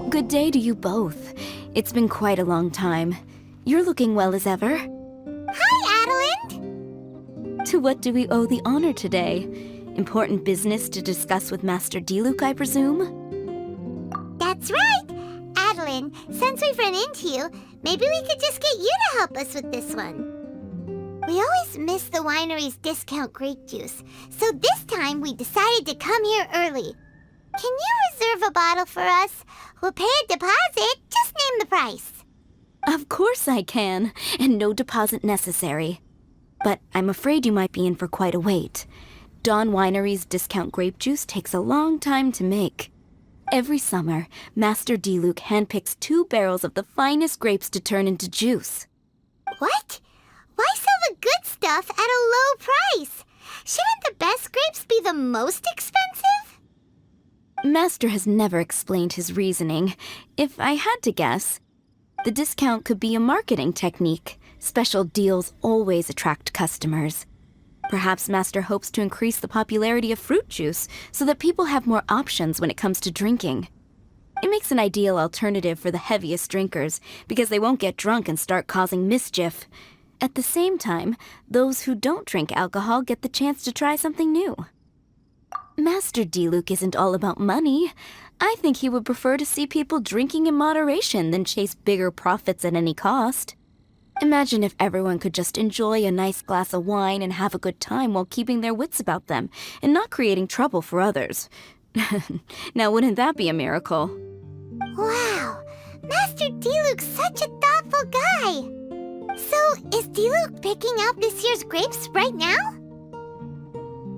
Good day to you both. It's been quite a long time. You're looking well as ever. Hi, Adalind! To what do we owe the honor today? Important business to discuss with Master Diluc, I presume? That's right! Adalind, since we've run into you, maybe we could just get you to help us with this one. We always miss the winery's discount grape juice, so this time we decided to come here early. Can you reserve a bottle for us? We'll pay a deposit, just name the price. Of course I can, and no deposit necessary. But I'm afraid you might be in for quite a wait. Dawn Winery's discount grape juice takes a long time to make. Every summer, Master Diluc handpicks 2 barrels of the finest grapes to turn into juice. What? Why sell the good stuff at a low price? Shouldn't the best grapes be the most expensive? Master has never explained his reasoning. If I had to guess, the discount could be a marketing technique. Special deals always attract customers. Perhaps Master hopes to increase the popularity of fruit juice so that people have more options when it comes to drinking. It makes an ideal alternative for the heaviest drinkers because they won't get drunk and start causing mischief. At the same time, those who don't drink alcohol get the chance to try something new. Master Diluc isn't all about money. I think he would prefer to see people drinking in moderation than chase bigger profits at any cost. Imagine if everyone could just enjoy a nice glass of wine and have a good time while keeping their wits about them and not creating trouble for others. Now, wouldn't that be a miracle? Wow, Master Diluc's such a thoughtful guy. So, is Diluc picking out this year's grapes right now?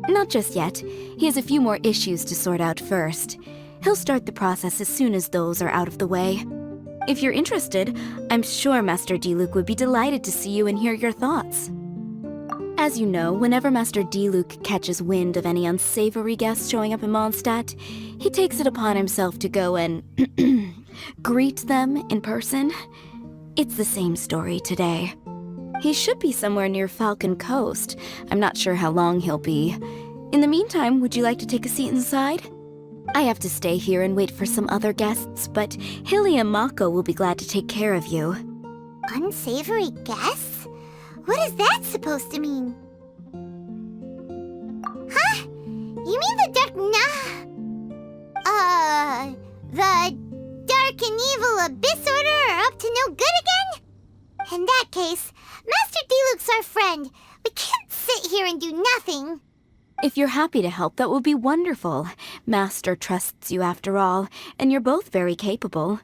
Not just yet. He has a few more issues to sort out first. He'll start the process as soon as those are out of the way. If you're interested, I'm sure Master Diluc would be delighted to see you and hear your thoughts. As you know, whenever Master Diluc catches wind of any unsavory guests showing up in Mondstadt, he takes it upon himself to go and greet them in person. It's the same story today. He should be somewhere near Falcon Coast. I'm not sure how long he'll be. In the meantime, would you like to take a seat inside? I have to stay here and wait for some other guests, but Hilly and Mako will be glad to take care of you. Unsavory guests? What is that supposed to mean? Huh? You mean the Dark and Evil Abyss Order are up to no good again? In that case, Master Diluc's our friend. We can't sit here and do nothing. If you're happy to help, that would be wonderful. Master trusts you after all, and you're both very capable.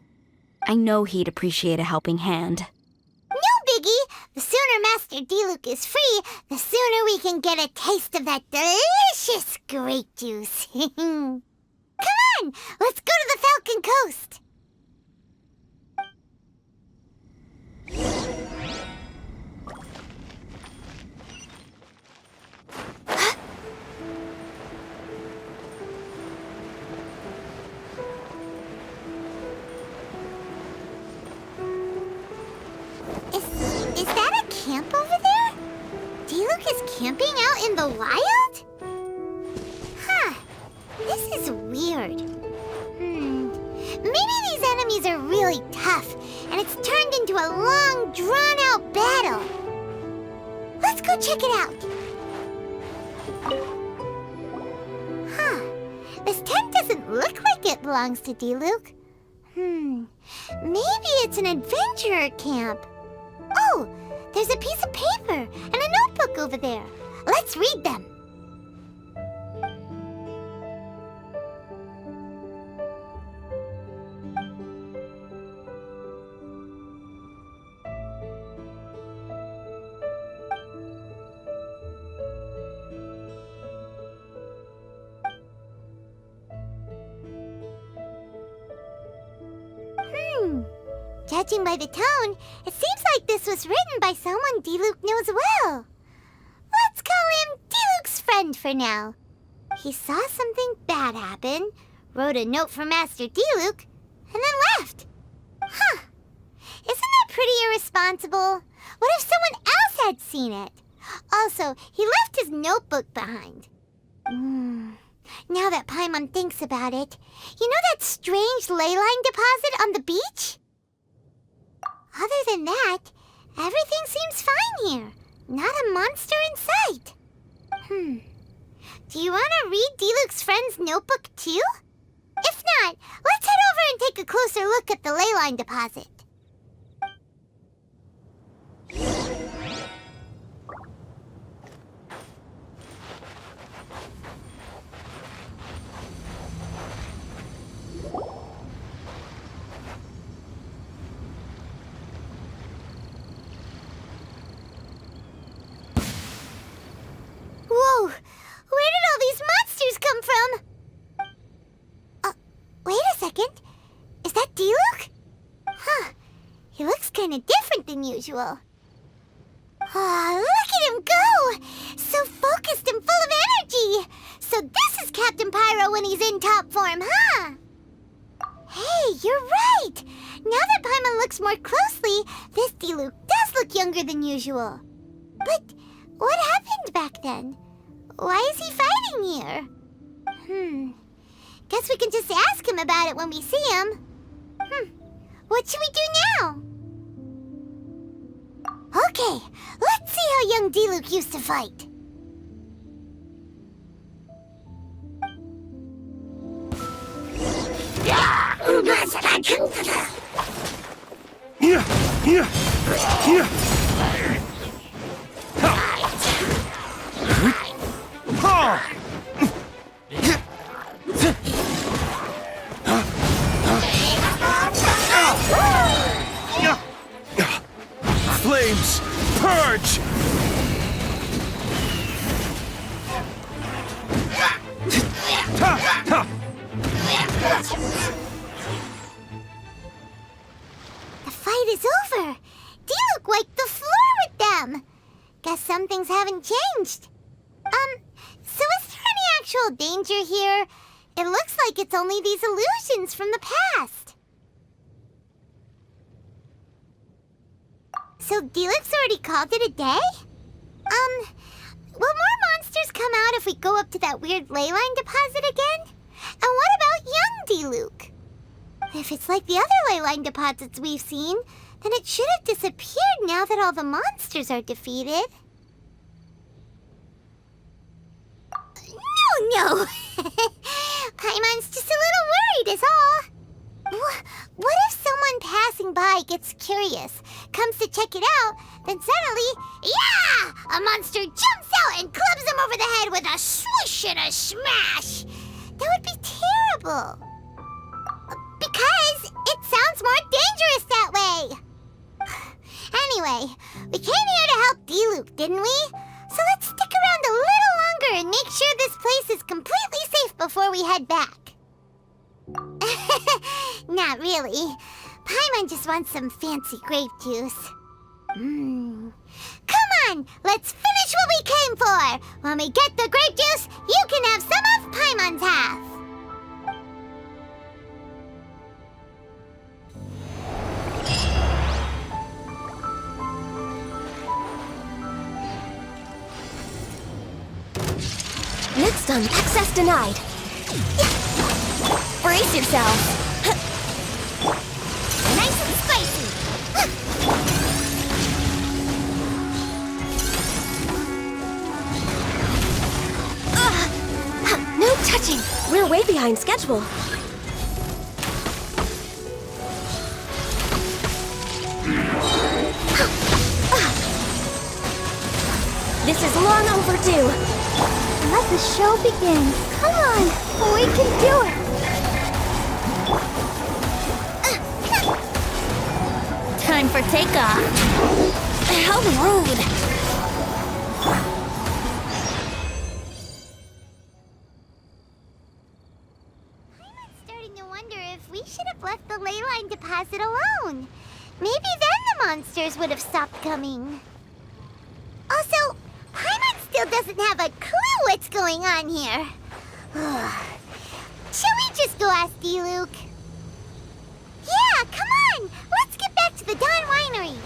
I know he'd appreciate a helping hand. No biggie! The sooner Master Diluc is free, the sooner we can get a taste of that delicious grape juice. Come on! Let's go to the Falcon Coast! Is that a camp over there? Diluc is camping out in the wild? Huh. This is weird. Maybe these enemies are really tough, and it's turned into a long, drawn-out battle. Let's go check it out. Huh. This tent doesn't look like it belongs to Diluc. Maybe it's an adventurer camp. Oh, there's a piece of paper and a notebook over there. Let's read them. Judging by the tone, it seems like this was written by someone Diluc knows well. Let's call him Diluc's friend for now. He saw something bad happen, wrote a note for Master Diluc, and then left. Huh. Isn't that pretty irresponsible? What if someone else had seen it? Also, he left his notebook behind. Now that Paimon thinks about it, you know that strange ley line deposit on the beach? Other than that, everything seems fine here. Not a monster in sight. Do you want to read Diluc's friend's notebook too? If not, let's head over and take a closer look at the ley line deposit. Whoa! Where did all these monsters come from? Wait a second. Is that Diluc? Huh. He looks kind of different than usual. Ah, look at him go! So focused and full of energy! So this is Captain Pyro when he's in top form, huh? Hey, you're right! Now that Paimon looks more closely, this Diluc does look younger than usual. But what happened back then? Why is he fighting here? Guess we can just ask him about it when we see him. What should we do now? Okay, let's see how young Diluc used to fight. Flames, purge! The fight is over. Diluc wiped the floor with them. Guess some things haven't changed. So is there any actual danger here? It looks like it's only these illusions from the past. So Diluc's already called it a day? Will more monsters come out if we go up to that weird ley line deposit again? And what about young Diluc? If it's like the other ley line deposits we've seen, then it should have disappeared now that all the monsters are defeated. No! Paimon's just a little worried is all. What if someone passing by gets curious, comes to check it out, then suddenly, yeah! A monster jumps out and clubs him over the head with a swoosh and a smash! That would be terrible. Because it sounds more dangerous that way. Anyway, we came here to help Diluc, didn't we? So let's stick around a little longer and make sure this place is completely safe before we head back. Not really. Paimon just wants some fancy grape juice. Come on, let's finish what we came for. When we get the grape juice, you can have some of Paimon's half. Next on access denied. Brace yourself. Nice and spicy. No touching. We're way behind schedule. This is long overdue. Let the show begin. Come on, we can do it. Time for takeoff. How rude. I'm starting to wonder if we should have left the ley line deposit alone. Maybe then the monsters would have stopped coming. Also, Paimon still doesn't have a clue what's going on here. Shall we just go ask Diluc? Yeah, come on! Let's get back to the Dawn Winery.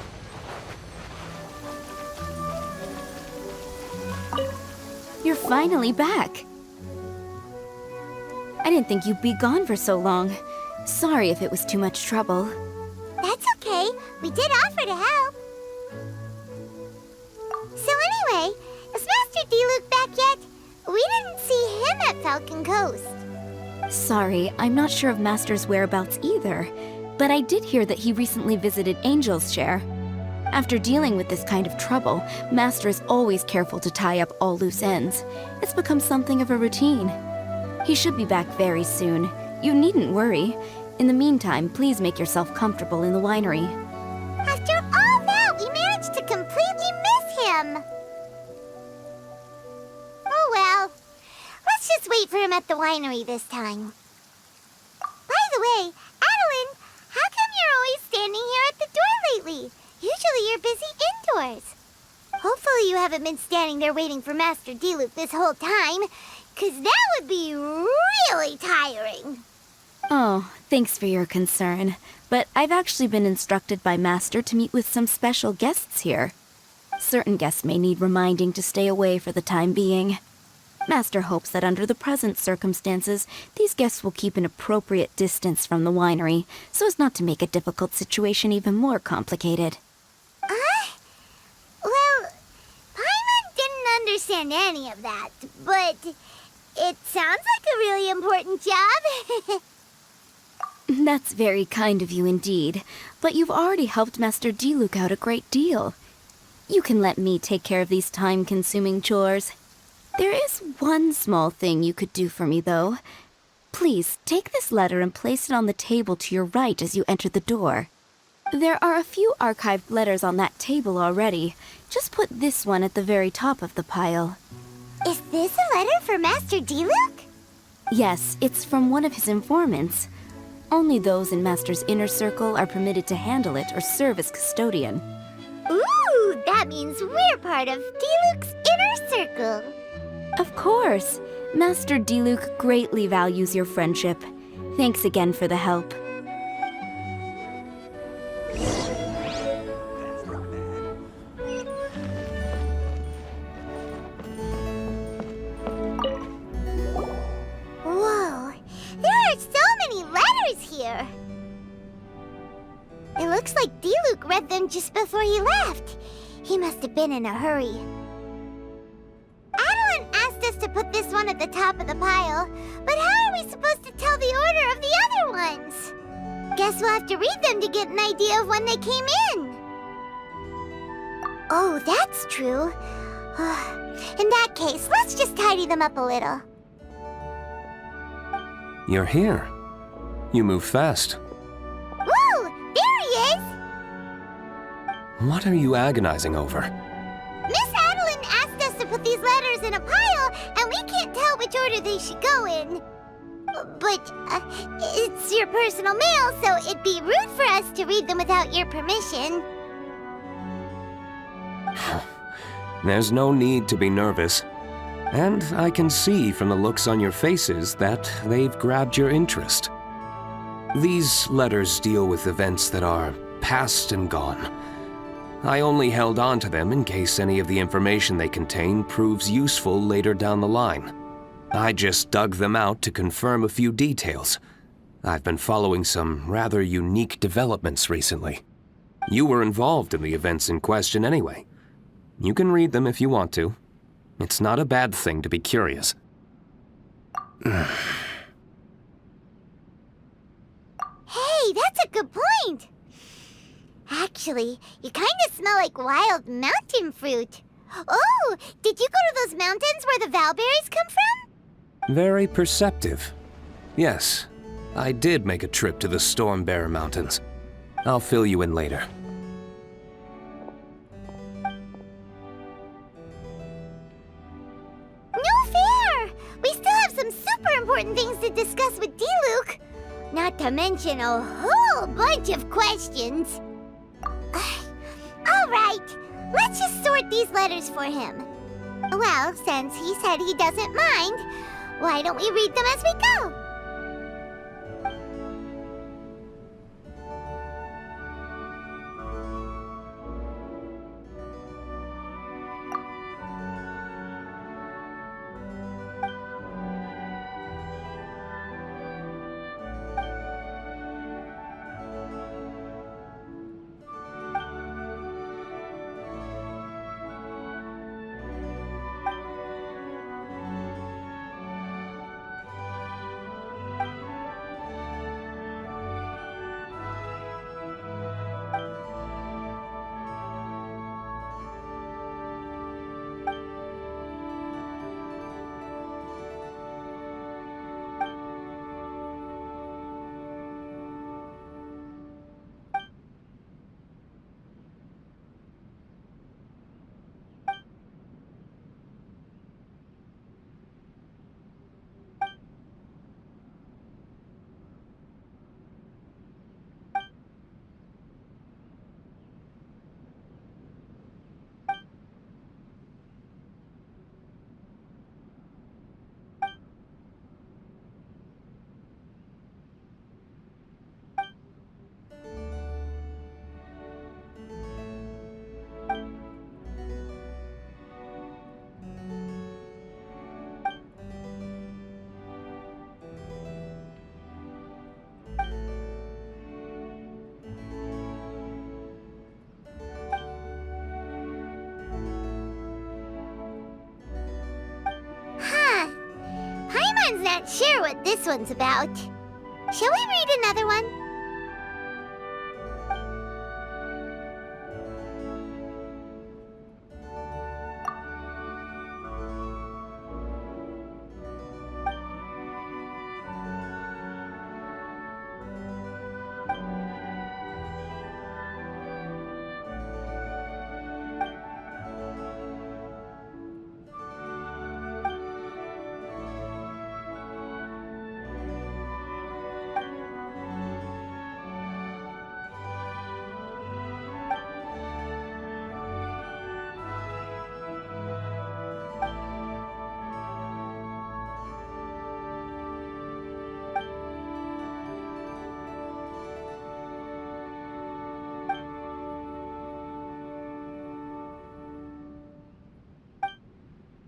You're finally back. didn't think you'd be gone for so long. Sorry if it was too much trouble. That's okay. We did offer to help. So anyway, is Master Diluc back yet? We didn't see him at Falcon Coast. Sorry, I'm not sure of Master's whereabouts either, but I did hear that he recently visited Angel's Share. After dealing with this kind of trouble, Master is always careful to tie up all loose ends. It's become something of a routine. He should be back very soon. You needn't worry. In the meantime, please make yourself comfortable in the winery. After all that, we managed to completely miss him. Oh well. Let's just wait for him at the winery this time. By the way, Adeline, how come you're always standing here at the door lately? Usually you're busy indoors. Hopefully you haven't been standing there waiting for Master Diluc this whole time, 'cause that would be really tiring. Oh, thanks for your concern. But I've actually been instructed by Master to meet with some special guests here. Certain guests may need reminding to stay away for the time being. Master hopes that under the present circumstances, these guests will keep an appropriate distance from the winery, so as not to make a difficult situation even more complicated. Well, Paimon didn't understand any of that, but it sounds like a really important job. That's very kind of you indeed, but you've already helped Master Diluc out a great deal. You can let me take care of these time-consuming chores. There is one small thing you could do for me, though. Please, take this letter and place it on the table to your right as you enter the door. There are a few archived letters on that table already. Just put this one at the very top of the pile. Is this a letter for Master Diluc? Yes, it's from one of his informants. Only those in Master's inner circle are permitted to handle it or serve as custodian. Ooh, that means we're part of Diluc's inner circle. Of course. Master Diluc greatly values your friendship. Thanks again for the help. Whoa, there are so many letters here. It looks like Diluc read them just before he left. He must have been in a hurry. Adeline asked us to put this one at the top of the pile, but how are we supposed to tell the order of the other ones? Guess we'll have to read them to get an idea of when they came in. Oh, that's true. In that case, let's just tidy them up a little. You're here. You move fast. Whoa! There he is! What are you agonizing over? Miss Adeline asked us to put these letters in a pile, and we can't tell which order they should go in. But it's your personal mail, so it'd be rude for us to read them without your permission. There's no need to be nervous. And I can see from the looks on your faces that they've grabbed your interest. These letters deal with events that are past and gone. I only held on to them in case any of the information they contain proves useful later down the line. I just dug them out to confirm a few details. I've been following some rather unique developments recently. You were involved in the events in question anyway. You can read them if you want to. It's not a bad thing to be curious. Hey, that's a good point. Actually, you kind of smell like wild mountain fruit. Oh, did you go to those mountains where the Valberries come from? Very perceptive. Yes, I did make a trip to the Stormbearer Mountains. I'll fill you in later. No fair! We still have some super important things to discuss with Diluc. Not to mention a whole bunch of questions. All right, let's just sort these letters for him. Well, since he said he doesn't mind, why don't we read them as we go? not sure what this one's about. Shall we read another one?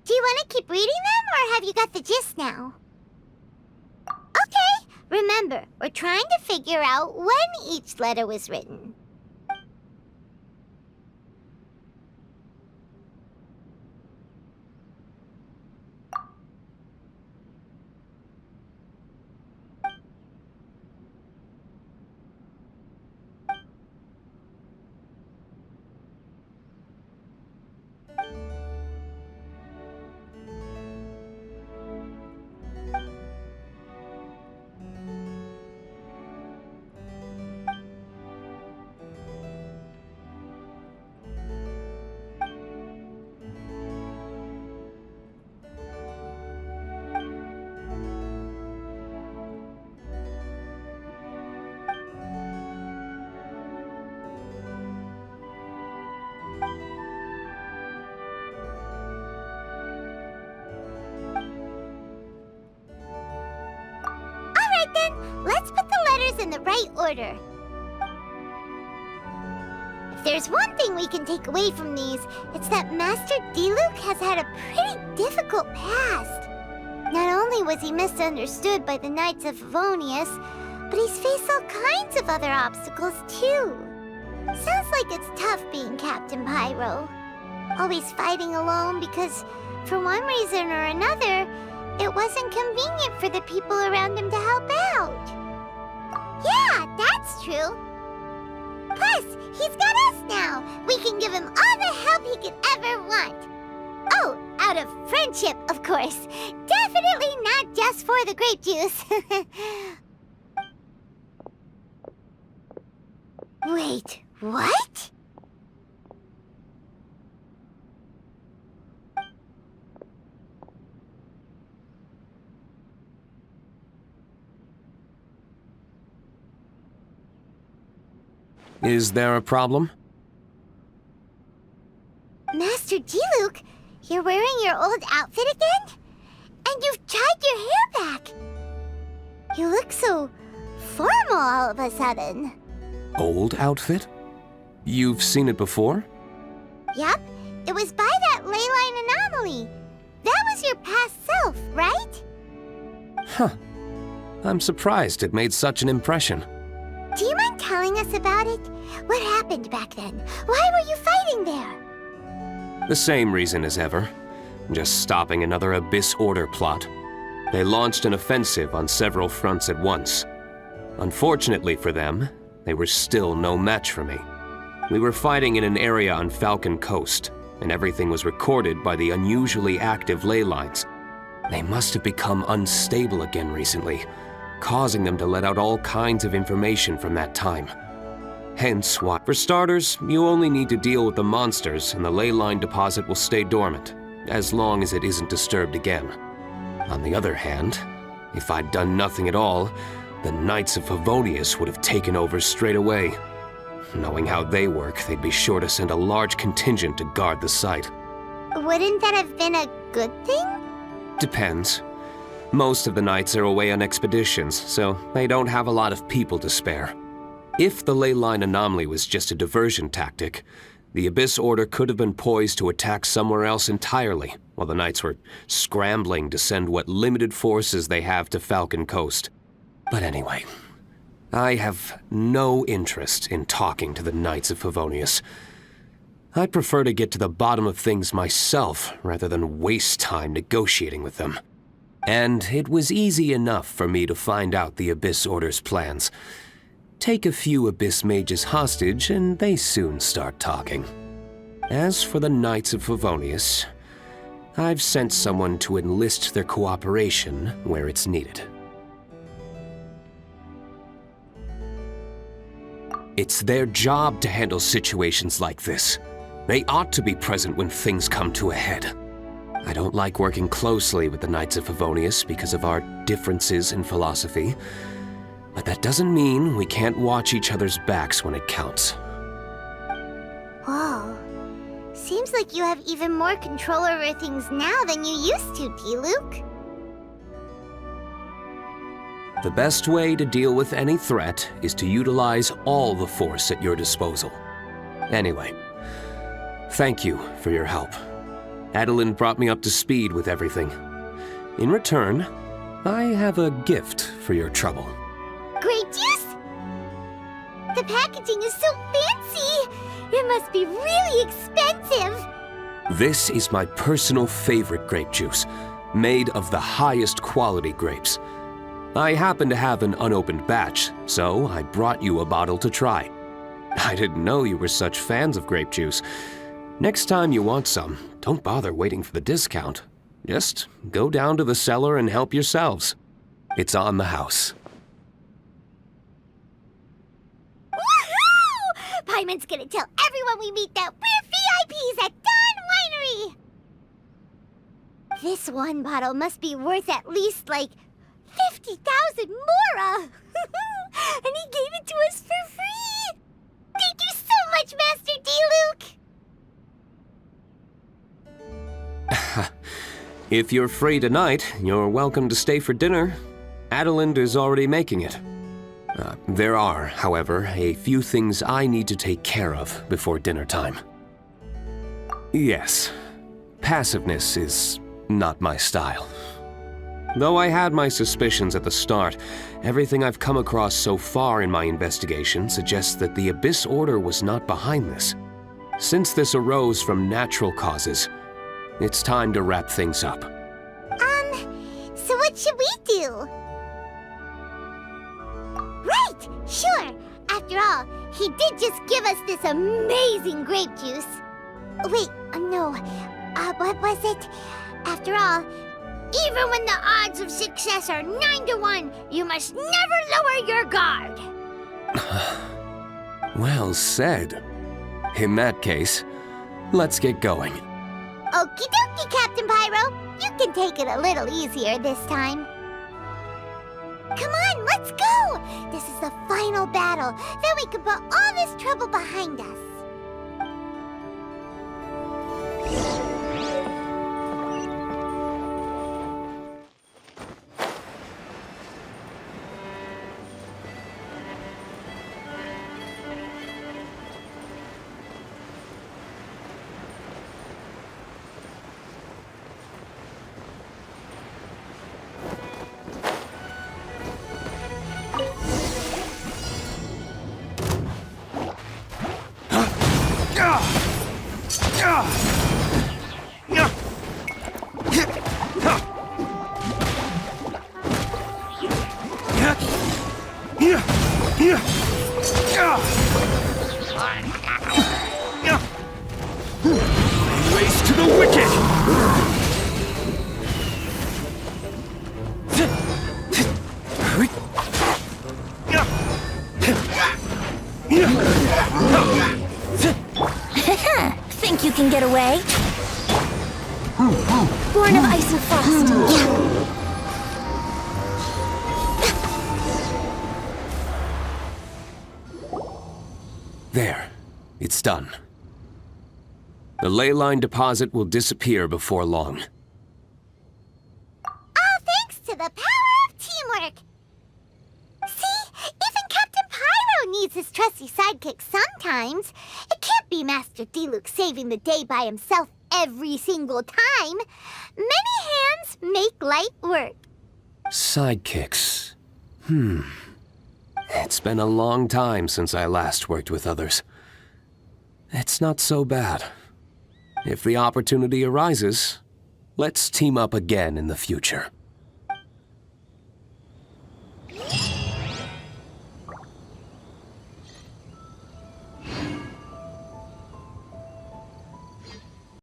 Do you want to keep reading them, or have you got the gist now? Okay, remember, we're trying to figure out when each letter was written. Let's put the letters in the right order. If there's one thing we can take away from these, it's that Master Diluc has had a pretty difficult past. Not only was he misunderstood by the Knights of Favonius, but he's faced all kinds of other obstacles too. Sounds like it's tough being Captain Pyro. Always fighting alone because, for one reason or another, it wasn't convenient for the people around him to help out. Yeah, that's true. Plus, he's got us now. We can give him all the help he could ever want. Oh, out of friendship, of course. Definitely not just for the grape juice. Wait, what? Is there a problem? Master Diluc, you're wearing your old outfit again? And you've tied your hair back. You look so formal all of a sudden. Old outfit? You've seen it before? Yup, it was by that leyline anomaly. That was your past self, right? Huh. I'm surprised it made such an impression. Do you mind telling us about it? What happened back then? Why were you fighting there? The same reason as ever. Just stopping another Abyss Order plot. They launched an offensive on several fronts at once. Unfortunately for them, they were still no match for me. We were fighting in an area on Falcon Coast, and everything was recorded by the unusually active ley lines. They must have become unstable again recently, causing them to let out all kinds of information from that time. Hence why, for starters, you only need to deal with the monsters and the ley line deposit will stay dormant, as long as it isn't disturbed again. On the other hand, if I'd done nothing at all, the Knights of Favonius would have taken over straight away. Knowing how they work, they'd be sure to send a large contingent to guard the site. Wouldn't that have been a good thing? Depends. Most of the Knights are away on expeditions, so they don't have a lot of people to spare. If the ley line anomaly was just a diversion tactic, the Abyss Order could have been poised to attack somewhere else entirely, while the Knights were scrambling to send what limited forces they have to Falcon Coast. But anyway, I have no interest in talking to the Knights of Favonius. I'd prefer to get to the bottom of things myself, rather than waste time negotiating with them. And it was easy enough for me to find out the Abyss Order's plans. Take a few Abyss mages hostage and they soon start talking. As for the Knights of Favonius, I've sent someone to enlist their cooperation where it's needed. It's their job to handle situations like this. They ought to be present when things come to a head. I don't like working closely with the Knights of Favonius because of our differences in philosophy, but that doesn't mean we can't watch each other's backs when it counts. Whoa. Seems like you have even more control over things now than you used to, Diluc. The best way to deal with any threat is to utilize all the force at your disposal. Anyway, thank you for your help. Adeline brought me up to speed with everything. In return, I have a gift for your trouble. Grape juice? The packaging is so fancy! It must be really expensive! This is my personal favorite grape juice, made of the highest quality grapes. I happen to have an unopened batch, so I brought you a bottle to try. I didn't know you were such fans of grape juice. Next time you want some, don't bother waiting for the discount. Just go down to the cellar and help yourselves. It's on the house. Woohoo! Paimon's gonna tell everyone we meet that we're VIPs at Dawn Winery! This one bottle must be worth at least, like, 50,000 mora! And he gave it to us for free! Thank you so much, Master Diluc! If you're free tonight, you're welcome to stay for dinner. Adeline is already making it. There are, however, a few things I need to take care of before dinner time. Yes, passiveness is not my style. Though I had my suspicions at the start, everything I've come across so far in my investigation suggests that the Abyss Order was not behind this. Since this arose from natural causes, it's time to wrap things up. So what should we do? Right! Sure! After all, he did just give us this amazing grape juice. Wait, no. What was it? After all, even when the odds of success are 9-1, you must never lower your guard. Well said. In that case, let's get going. Okie dokie, Captain Pyro. You can take it a little easier this time. Come on, let's go! This is the final battle. Then we can put all this trouble behind us. Race to the wicked! Think you can get away? Born of ice and frost. There. It's done. The ley line deposit will disappear before long. All thanks to the power of teamwork. See, even Captain Pyro needs his trusty sidekick sometimes. It can't be Master Diluc saving the day by himself every single time. Many hands make light work. Sidekicks. It's been a long time since I last worked with others. It's not so bad. If the opportunity arises, let's team up again in the future.